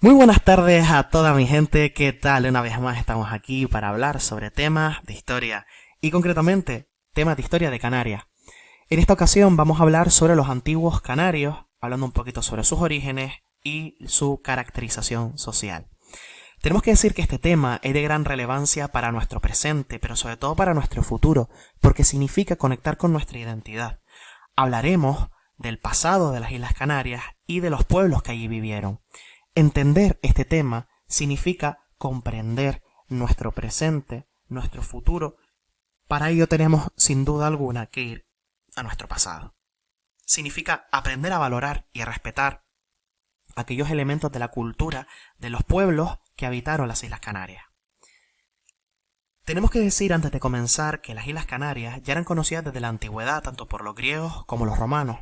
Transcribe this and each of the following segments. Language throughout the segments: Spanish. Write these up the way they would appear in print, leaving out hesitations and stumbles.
Muy buenas tardes a toda mi gente, ¿qué tal? Una vez más estamos aquí para hablar sobre temas de historia y concretamente temas de historia de Canarias. En esta ocasión vamos a hablar sobre los antiguos canarios, hablando un poquito sobre sus orígenes y su caracterización social. Tenemos que decir que este tema es de gran relevancia para nuestro presente, pero sobre todo para nuestro futuro, porque significa conectar con nuestra identidad. Hablaremos del pasado de las Islas Canarias y de los pueblos que allí vivieron. Entender este tema significa comprender nuestro presente, nuestro futuro. Para ello tenemos sin duda alguna que ir a nuestro pasado. Significa aprender a valorar y a respetar aquellos elementos de la cultura de los pueblos que habitaron las Islas Canarias. Tenemos que decir antes de comenzar que las Islas Canarias ya eran conocidas desde la antigüedad tanto por los griegos como los romanos.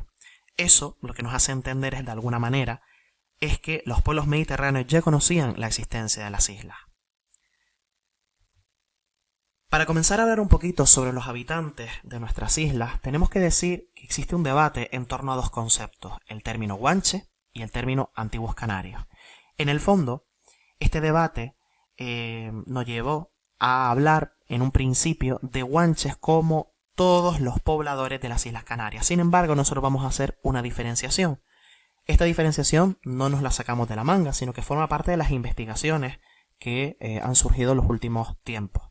Eso lo que nos hace entender es de alguna manera es que los pueblos mediterráneos ya conocían la existencia de las islas. Para comenzar a hablar un poquito sobre los habitantes de nuestras islas, tenemos que decir que existe un debate en torno a dos conceptos, el término guanche y el término antiguos canarios. En el fondo, este debate nos llevó a hablar en un principio de guanches como todos los pobladores de las Islas Canarias. Sin embargo, nosotros vamos a hacer una diferenciación. Esta diferenciación no nos la sacamos de la manga, sino que forma parte de las investigaciones que han surgido en los últimos tiempos.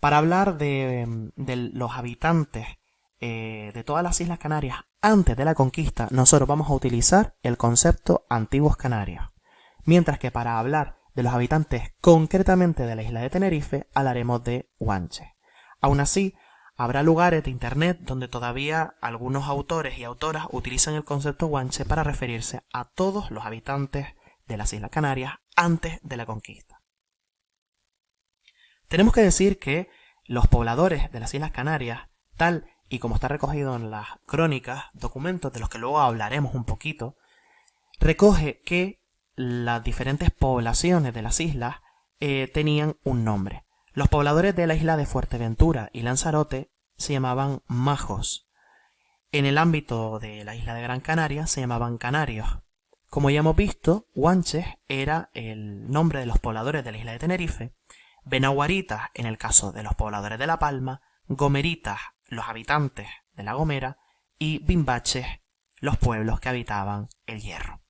Para hablar de los habitantes de todas las Islas Canarias antes de la conquista, nosotros vamos a utilizar el concepto antiguos canarios. Mientras que para hablar de los habitantes concretamente de la isla de Tenerife, hablaremos de guanches. Aún así, habrá lugares de internet donde todavía algunos autores y autoras utilizan el concepto guanche para referirse a todos los habitantes de las Islas Canarias antes de la conquista. Tenemos que decir que los pobladores de las Islas Canarias, tal y como está recogido en las crónicas, documentos de los que luego hablaremos un poquito, recoge que las diferentes poblaciones de las islas tenían un nombre. Los pobladores de la isla de Fuerteventura y Lanzarote se llamaban majos. En el ámbito de la isla de Gran Canaria se llamaban canarios. Como ya hemos visto, guanches era el nombre de los pobladores de la isla de Tenerife, benaguaritas en el caso de los pobladores de La Palma, gomeritas los habitantes de La Gomera y bimbaches los pueblos que habitaban el Hierro.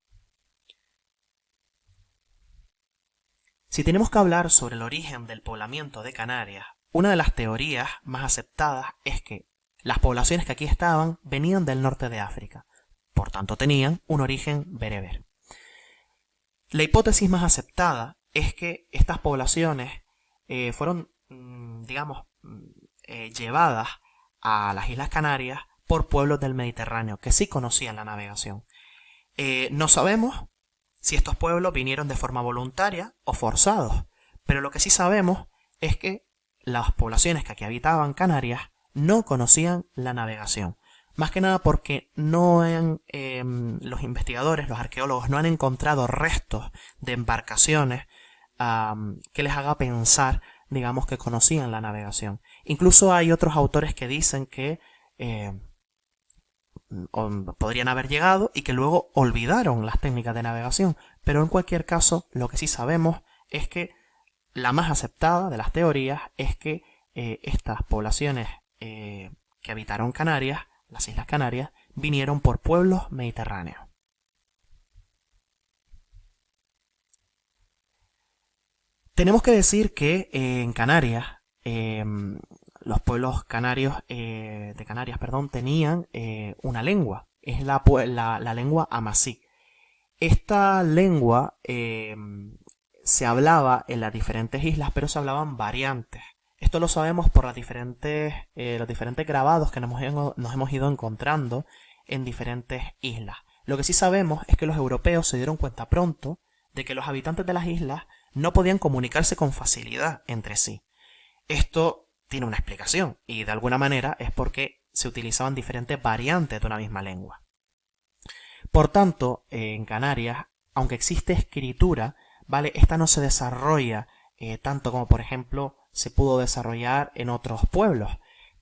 Si tenemos que hablar sobre el origen del poblamiento de Canarias, una de las teorías más aceptadas es que las poblaciones que aquí estaban venían del norte de África, por tanto tenían un origen bereber. La hipótesis más aceptada es que estas poblaciones fueron, llevadas a las Islas Canarias por pueblos del Mediterráneo que sí conocían la navegación. No sabemos si estos pueblos vinieron de forma voluntaria o forzados, pero lo que sí sabemos es que las poblaciones que aquí habitaban Canarias no conocían la navegación. Más que nada porque los investigadores, los arqueólogos, no han encontrado restos de embarcaciones que les haga pensar, digamos, que conocían la navegación. Incluso hay otros autores que dicen que podrían haber llegado y que luego olvidaron las técnicas de navegación, pero en cualquier caso lo que sí sabemos es que la más aceptada de las teorías es que estas poblaciones que habitaron Canarias, las Islas Canarias, vinieron por pueblos mediterráneos. Tenemos que decir que en Canarias los pueblos canarios de Canarias, tenían una lengua. Es la lengua amasí. Esta lengua se hablaba en las diferentes islas, pero se hablaban variantes. Esto lo sabemos por los diferentes grabados que nos hemos ido encontrando en diferentes islas. Lo que sí sabemos es que los europeos se dieron cuenta pronto de que los habitantes de las islas no podían comunicarse con facilidad entre sí. Esto tiene una explicación, y de alguna manera es porque se utilizaban diferentes variantes de una misma lengua. Por tanto, en Canarias, aunque existe escritura, ¿vale? Esta no se desarrolla tanto como, por ejemplo, se pudo desarrollar en otros pueblos.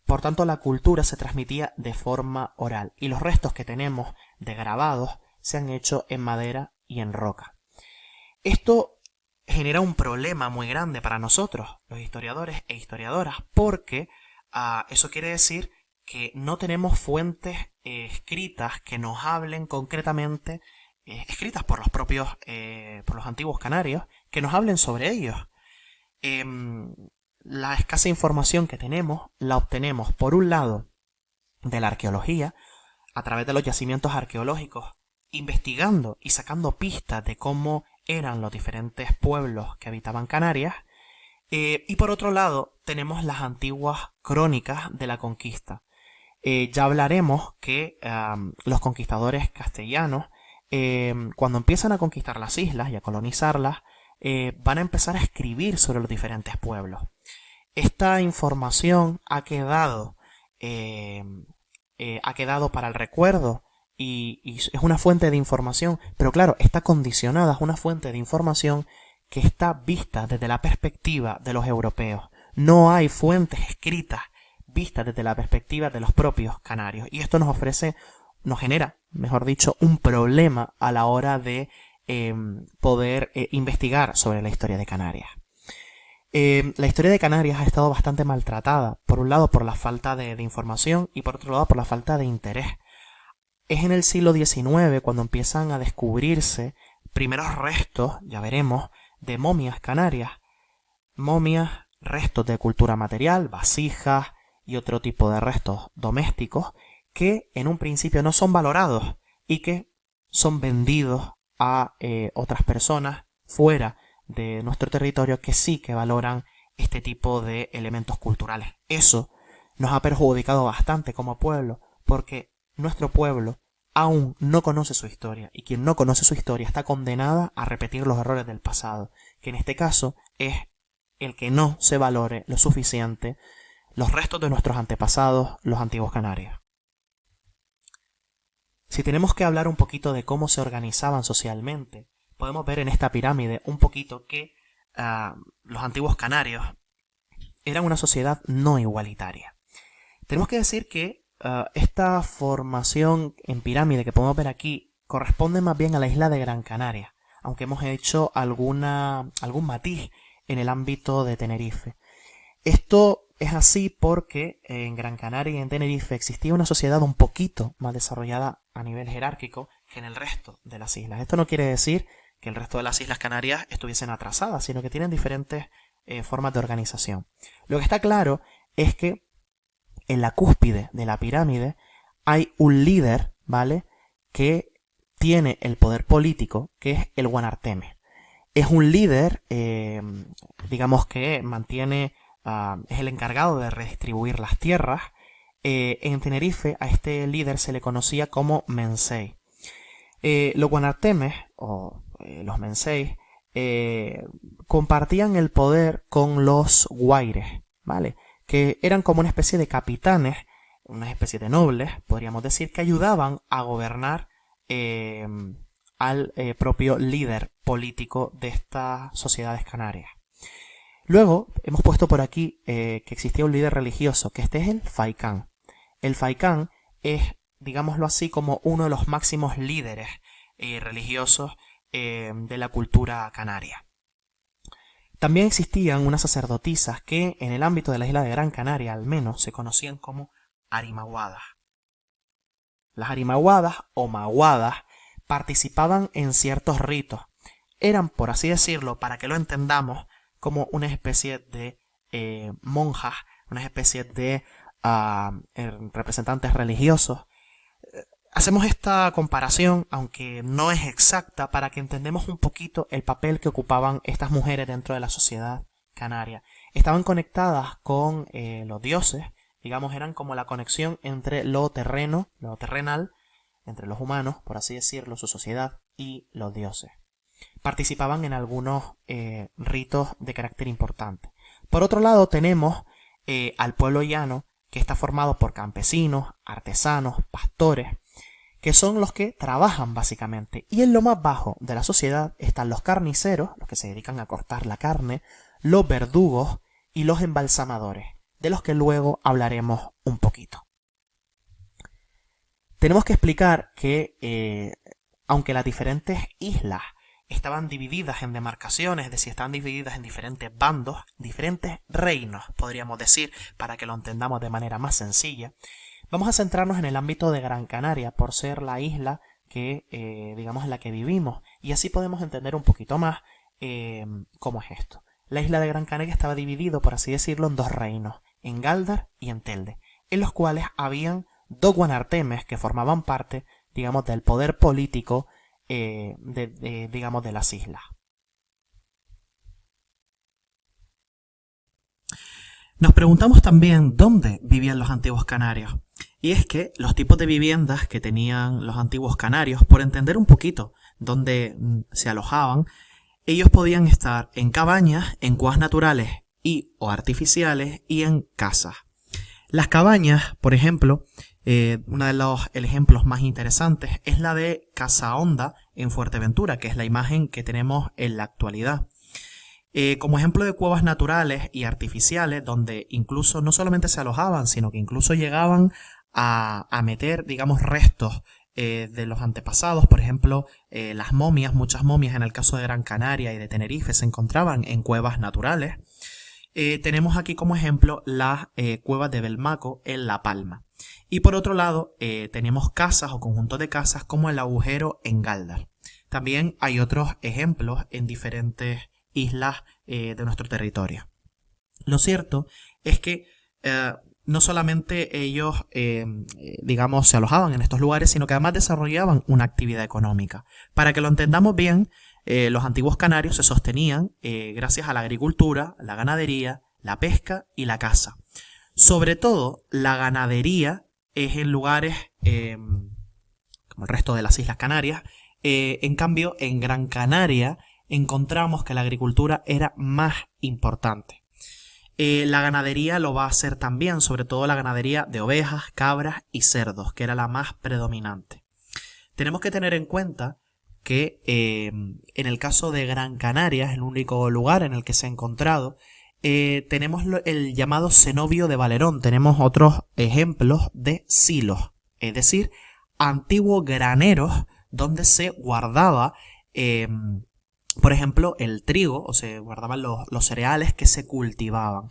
Por tanto, la cultura se transmitía de forma oral, y los restos que tenemos de grabados se han hecho en madera y en roca. Esto genera un problema muy grande para nosotros, los historiadores e historiadoras, porque eso quiere decir que no tenemos fuentes escritas que nos hablen concretamente, escritas por los propios, por los antiguos canarios, que nos hablen sobre ellos. La escasa información que tenemos la obtenemos, por un lado, de la arqueología, a través de los yacimientos arqueológicos, investigando y sacando pistas de cómo eran los diferentes pueblos que habitaban Canarias, y por otro lado tenemos las antiguas crónicas de la conquista. Ya hablaremos que los conquistadores castellanos, cuando empiezan a conquistar las islas y a colonizarlas, van a empezar a escribir sobre los diferentes pueblos. Esta información ha quedado para el recuerdo y es una fuente de información, pero claro, está condicionada, es una fuente de información que está vista desde la perspectiva de los europeos. No hay fuentes escritas vistas desde la perspectiva de los propios canarios. Y esto nos genera, mejor dicho, un problema a la hora de poder investigar sobre la historia de Canarias. La historia de Canarias ha estado bastante maltratada, por un lado por la falta de información y por otro lado por la falta de interés. Es en el siglo XIX cuando empiezan a descubrirse primeros restos, ya veremos, de momias canarias. Momias, restos de cultura material, vasijas y otro tipo de restos domésticos que en un principio no son valorados y que son vendidos a otras personas fuera de nuestro territorio que sí que valoran este tipo de elementos culturales. Eso nos ha perjudicado bastante como pueblo, porque nuestro pueblo aún no conoce su historia, y quien no conoce su historia está condenada a repetir los errores del pasado, que en este caso es el que no se valore lo suficiente los restos de nuestros antepasados, los antiguos canarios. Si tenemos que hablar un poquito de cómo se organizaban socialmente, podemos ver en esta pirámide un poquito que los antiguos canarios eran una sociedad no igualitaria. Tenemos que decir que esta formación en pirámide que podemos ver aquí corresponde más bien a la isla de Gran Canaria, aunque hemos hecho algún matiz en el ámbito de Tenerife. Esto es así porque en Gran Canaria y en Tenerife existía una sociedad un poquito más desarrollada a nivel jerárquico que en el resto de las islas. Esto no quiere decir que el resto de las Islas Canarias estuviesen atrasadas, sino que tienen diferentes formas de organización. Lo que está claro es que en la cúspide de la pirámide hay un líder, ¿vale?, que tiene el poder político, que es el Guanarteme. Es un líder, digamos que mantiene, es el encargado de redistribuir las tierras. En Tenerife a este líder se le conocía como Mensei. Los Guanartemes, o los Menseis, compartían el poder con los Guaires, ¿vale?, que eran como una especie de capitanes, una especie de nobles, podríamos decir, que ayudaban a gobernar al propio líder político de estas sociedades canarias. Luego hemos puesto por aquí que existía un líder religioso, que este es el Faikán. El Faikán es, digámoslo así, como uno de los máximos líderes religiosos de la cultura canaria. También existían unas sacerdotisas que en el ámbito de la isla de Gran Canaria al menos se conocían como arimaguadas. Las arimaguadas o maguadas participaban en ciertos ritos. Eran, por así decirlo, para que lo entendamos, como una especie de monjas, una especie de representantes religiosos. Hacemos esta comparación, aunque no es exacta, para que entendamos un poquito el papel que ocupaban estas mujeres dentro de la sociedad canaria. Estaban conectadas con los dioses, digamos, eran como la conexión entre lo terreno, lo terrenal, entre los humanos, por así decirlo, su sociedad, y los dioses. Participaban en algunos ritos de carácter importante. Por otro lado tenemos al pueblo llano, que está formado por campesinos, artesanos, pastores, que son los que trabajan básicamente. Y en lo más bajo de la sociedad están los carniceros, los que se dedican a cortar la carne, los verdugos y los embalsamadores, de los que luego hablaremos un poquito. Tenemos que explicar que, aunque las diferentes islas estaban divididas en demarcaciones, es decir, estaban divididas en diferentes bandos, diferentes reinos, podríamos decir, para que lo entendamos de manera más sencilla. Vamos a centrarnos en el ámbito de Gran Canaria, por ser la isla que, digamos, en la que vivimos, y así podemos entender un poquito más cómo es esto. La isla de Gran Canaria estaba dividido, por así decirlo, en dos reinos, en Gáldar y en Telde, en los cuales habían dos guanartemes que formaban parte, digamos, del poder político digamos, de las islas. Nos preguntamos también dónde vivían los antiguos canarios. Y es que los tipos de viviendas que tenían los antiguos canarios, por entender un poquito dónde se alojaban, ellos podían estar en cabañas, en cuevas naturales y o artificiales y en casas. Las cabañas, por ejemplo, uno de los ejemplos más interesantes es la de Casa Honda en Fuerteventura, que es la imagen que tenemos en la actualidad. Como ejemplo de cuevas naturales y artificiales, donde incluso no solamente se alojaban, sino que incluso llegaban a meter, digamos, restos de los antepasados. Por ejemplo, las momias, muchas momias en el caso de Gran Canaria y de Tenerife se encontraban en cuevas naturales. Tenemos aquí como ejemplo las cuevas de Belmaco en La Palma. Y por otro lado, tenemos casas o conjuntos de casas como el Agujero en Gáldar. También hay otros ejemplos en diferentes islas de nuestro territorio. Lo cierto es que no solamente ellos, digamos, se alojaban en estos lugares, sino que además desarrollaban una actividad económica. Para que lo entendamos bien, los antiguos canarios se sostenían gracias a la agricultura, la ganadería, la pesca y la caza. Sobre todo, la ganadería es en lugares como el resto de las Islas Canarias. En cambio, en Gran Canaria encontramos que la agricultura era más importante. La ganadería lo va a hacer también, sobre todo la ganadería de ovejas, cabras y cerdos, que era la más predominante. Tenemos que tener en cuenta que en el caso de Gran Canaria, es el único lugar en el que se ha encontrado, tenemos el llamado cenobio de Valerón. Tenemos otros ejemplos de silos, es decir, antiguos graneros donde se guardaba, por ejemplo, el trigo, o se guardaban los cereales que se cultivaban.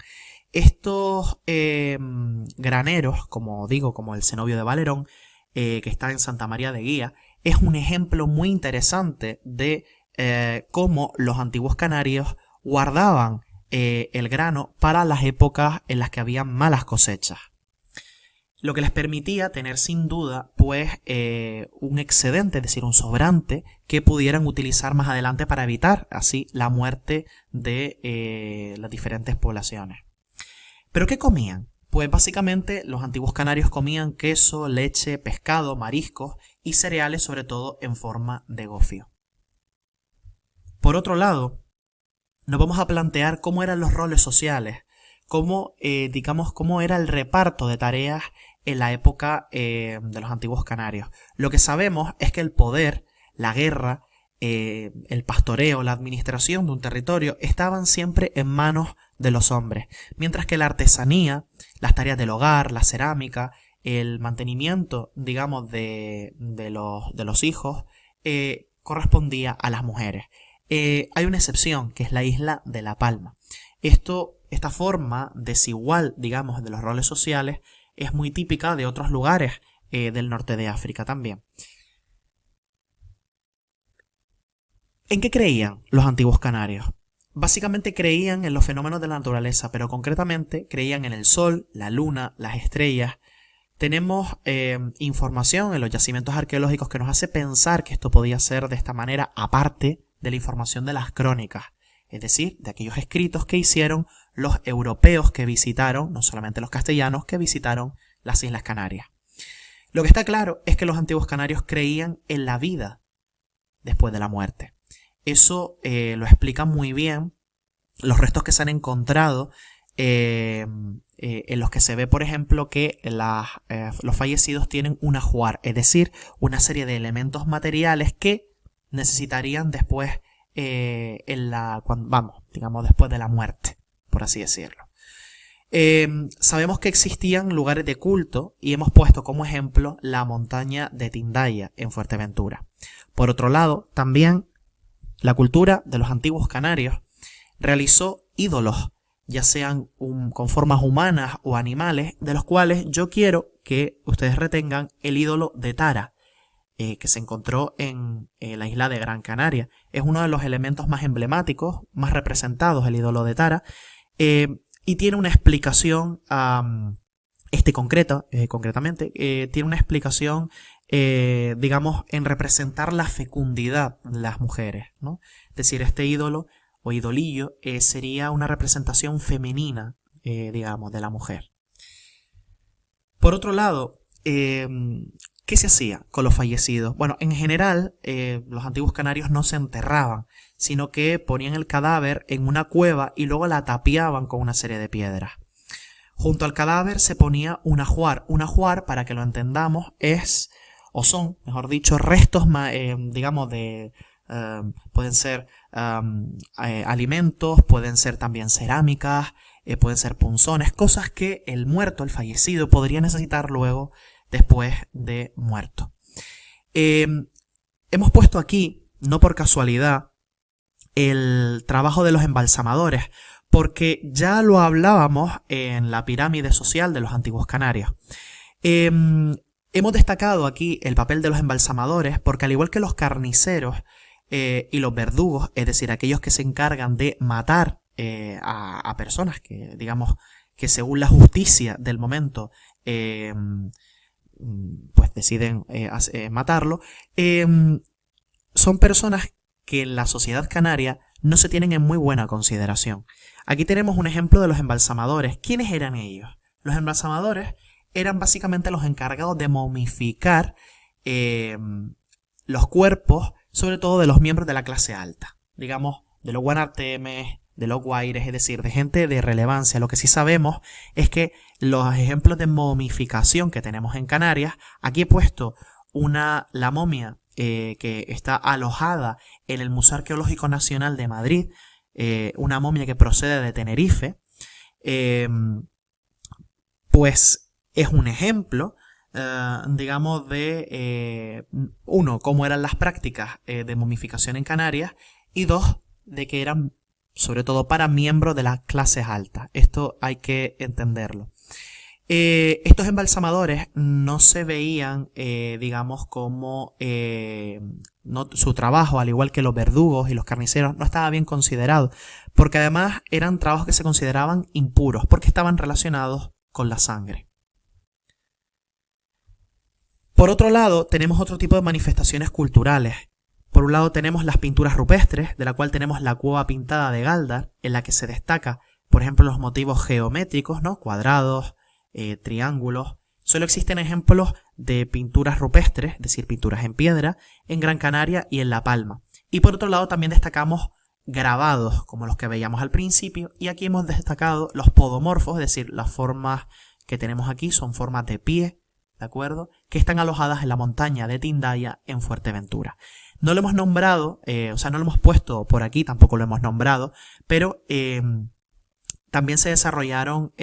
Estos graneros, como digo, como el cenobio de Valerón, que está en Santa María de Guía, es un ejemplo muy interesante de cómo los antiguos canarios guardaban el grano para las épocas en las que había malas cosechas. Lo que les permitía tener sin duda pues un excedente, es decir, un sobrante que pudieran utilizar más adelante para evitar así la muerte de las diferentes poblaciones. ¿Pero qué comían? Pues básicamente los antiguos canarios comían queso, leche, pescado, mariscos y cereales, sobre todo en forma de gofio. Por otro lado, nos vamos a plantear cómo eran los roles sociales, cómo era el reparto de tareas en la época de los antiguos canarios. Lo que sabemos es que el poder, la guerra, el pastoreo, la administración de un territorio estaban siempre en manos de los hombres, mientras que la artesanía, las tareas del hogar, la cerámica, el mantenimiento, digamos, de los hijos, correspondía a las mujeres. Hay una excepción, que es la isla de La Palma. Esta forma desigual, digamos, de los roles sociales es muy típica de otros lugares del norte de África también. ¿En qué creían los antiguos canarios? Básicamente creían en los fenómenos de la naturaleza, pero concretamente creían en el sol, la luna, las estrellas. Tenemos información en los yacimientos arqueológicos que nos hace pensar que esto podía ser de esta manera, aparte de la información de las crónicas, es decir, de aquellos escritos que hicieron los europeos que visitaron, no solamente los castellanos, que visitaron las Islas Canarias. Lo que está claro es que los antiguos canarios creían en la vida después de la muerte. Eso lo explican muy bien los restos que se han encontrado en los que se ve, por ejemplo, que los fallecidos tienen un ajuar, es decir, una serie de elementos materiales que necesitarían después, después de la muerte, por así decirlo. Sabemos que existían lugares de culto y hemos puesto como ejemplo la montaña de Tindaya en Fuerteventura. Por otro lado, también la cultura de los antiguos canarios realizó ídolos, ya sean con formas humanas o animales, de los cuales yo quiero que ustedes retengan el ídolo de Tara, que se encontró en la isla de Gran Canaria. Es uno de los elementos más emblemáticos, más representados, el ídolo de Tara, y tiene una explicación, concretamente, tiene una explicación, digamos, en representar la fecundidad de las mujeres, ¿no? Es decir, este ídolo o idolillo sería una representación femenina, digamos, de la mujer. Por otro lado, ¿qué se hacía con los fallecidos? Bueno, en general, los antiguos canarios no se enterraban, sino que ponían el cadáver en una cueva y luego la tapiaban con una serie de piedras. Junto al cadáver se ponía un ajuar. Un ajuar, para que lo entendamos, son, mejor dicho, restos, digamos, de... pueden ser alimentos, pueden ser también cerámicas, pueden ser punzones, cosas que el muerto, el fallecido, podría necesitar luego después de muerto. Hemos puesto aquí, no por casualidad, el trabajo de los embalsamadores, porque ya lo hablábamos en la pirámide social de los antiguos canarios. Hemos destacado aquí el papel de los embalsamadores porque, al igual que los carniceros y los verdugos, es decir, aquellos que se encargan de matar a personas que, digamos, que según la justicia del momento pues deciden matarlo, son personas que en la sociedad canaria no se tienen en muy buena consideración. Aquí tenemos un ejemplo de los embalsamadores. ¿Quiénes eran ellos? Los embalsamadores eran básicamente los encargados de momificar los cuerpos, sobre todo de los miembros de la clase alta, digamos, de los guanartemes, de los guaires, es decir, de gente de relevancia. Lo que sí sabemos es que los ejemplos de momificación que tenemos en Canarias, aquí he puesto la momia que está alojada en el Museo Arqueológico Nacional de Madrid, una momia que procede de Tenerife, pues es un ejemplo, digamos, de, uno, cómo eran las prácticas de momificación en Canarias, y dos, de que eran sobre todo para miembros de las clases altas. Esto hay que entenderlo. Estos embalsamadores no se veían, digamos, como su trabajo, al igual que los verdugos y los carniceros, no estaba bien considerado, porque además eran trabajos que se consideraban impuros, porque estaban relacionados con la sangre. Por otro lado, tenemos otro tipo de manifestaciones culturales. Por un lado tenemos las pinturas rupestres, de la cual tenemos la cueva pintada de Gáldar, en la que se destaca, por ejemplo, los motivos geométricos, ¿no? Cuadrados, triángulos. Solo existen ejemplos de pinturas rupestres, es decir, pinturas en piedra, en Gran Canaria y en La Palma. Y por otro lado también destacamos grabados, como los que veíamos al principio, y aquí hemos destacado los podomorfos, es decir, las formas que tenemos aquí son formas de pie, ¿de acuerdo?, que están alojadas en la montaña de Tindaya, en Fuerteventura. No lo hemos nombrado, no lo hemos puesto por aquí, tampoco lo hemos nombrado, pero también se desarrollaron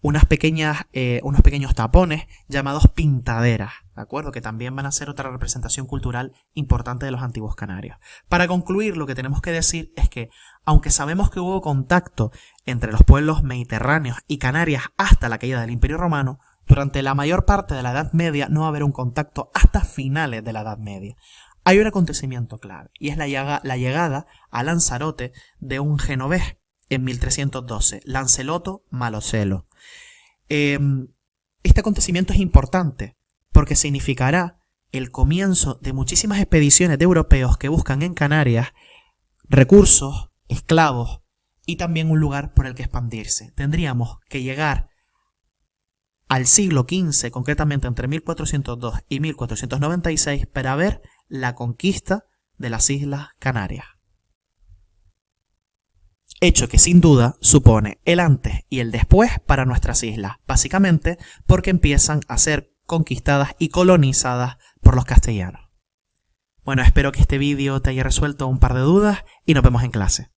unos pequeños tapones llamados pintaderas, ¿de acuerdo?, que también van a ser otra representación cultural importante de los antiguos canarios. Para concluir, lo que tenemos que decir es que, aunque sabemos que hubo contacto entre los pueblos mediterráneos y Canarias hasta la caída del Imperio Romano, durante la mayor parte de la Edad Media no va a haber un contacto hasta finales de la Edad Media. Hay un acontecimiento clave, y es la llegada a Lanzarote de un genovés en 1312, Lancelotto Malocelo. Este acontecimiento es importante porque significará el comienzo de muchísimas expediciones de europeos que buscan en Canarias recursos, esclavos y también un lugar por el que expandirse. Tendríamos que llegar al siglo XV, concretamente entre 1402 y 1496, para ver la conquista de las Islas Canarias. Hecho que sin duda supone el antes y el después para nuestras islas, básicamente porque empiezan a ser conquistadas y colonizadas por los castellanos. Bueno, espero que este vídeo te haya resuelto un par de dudas y nos vemos en clase.